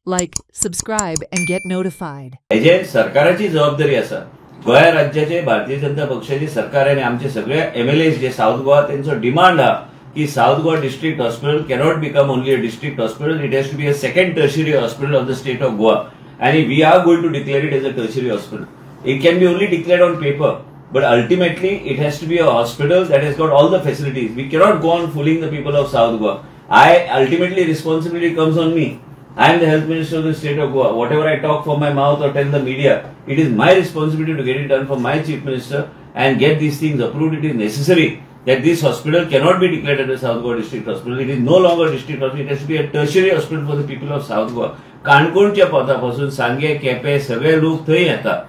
Like, subscribe and get notified. हेजे सरकाराची जबाबदारी असा. गोया राज्याचे भारतीय जनता पक्षाचे सरकार आणि आमचे सगळे MLA जे साउथ गोवा त्यांचा डिमांड हा की south Goa district hospital cannot become only a district hospital. It has to be a second tertiary hospital of the state of Goa and we are going to declare it as a tertiary hospital. It can be only declared on paper, but ultimately it has to be a hospital that has got all the facilities. We cannot go on fooling the people of South Goa. Ultimately responsibility comes on me. I am the health minister of the state of Goa. Whatever I talk from my mouth or tell the media, it is my responsibility to get it done from my chief minister and get these things approved. It is necessary that this hospital cannot be declared as a South Goa district hospital. It is no longer district hospital. It has to be a tertiary hospital for the people of South Goa. काणकोणच्या पदापासून सांगे केपे सगळे लोक थंय येतात.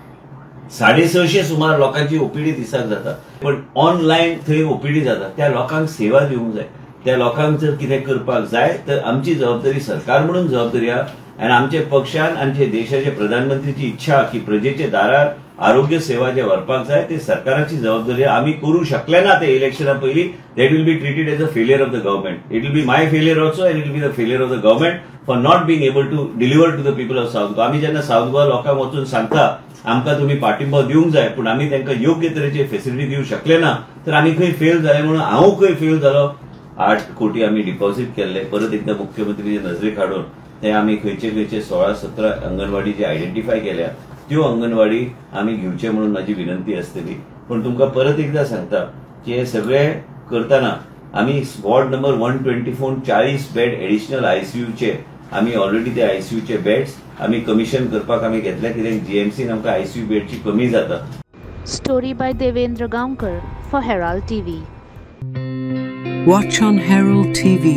650 सुमार लोकांची OPD दिसाक जाता, पण ऑनलाईन थंय ओपीडी जाता. त्या लोकांक सेवा दिवंक जाय. त्या लोकांक जर कितें करपाक जाय तर आमची जबाबदारी सरकार म्हणून जबाबदारी आहा आणि आमचे पक्षान आमचे देशाचे प्रधानमंत्रीची इच्छा की प्रजेचे दारार आरोग्य सेवा जे व्हरपाक जाय ते सरकाराची जबाबदारी आम्ही करू शकले ना. ते इलेक्शना पयली that will be treated as a failure of the government. It will be my failure also and it will be the failure of the government for not being able to deliver to the people of south Goa. आम्ही जेन्ना south Goa लोकांक वचून सांगता आमकां तुम्ही पाठिंबो दिवंक जाय, पण आम्ही तांकां योग्य तरेचे फेसिलिटी दिवंक शकले ना तर आम्ही खंय फेल जाले म्हणून हांव खंय फेल जालो. 8 कोटी आम्ही डिपॉझिट केले परत एकदा मुख्यमंत्रीचे नजरेक हाडून ते आम्ही खंयचे 16-17 अंगणवाडी जे आयडेंटिफाय केल्या त्यो अंगणवाडी आम्ही घेवचे म्हणून माझी विनंती असतली. पण तुमकां परत एकदा सांगता की हे सगळे करताना आम्ही वॉर्ड नंबर 124 40 बेड एडिशनल आयसीयूचे आम्ही ऑलरेडी ते आयसीयूचे बेड्स आम्ही कमिशन करपाक आम्ही घेतल्या, कित्याक जीएमसीन आमकां आयसीयू बेडची कमी जाता. Story by Devendra Gaonkar for Herald TV. Watch on Herald TV.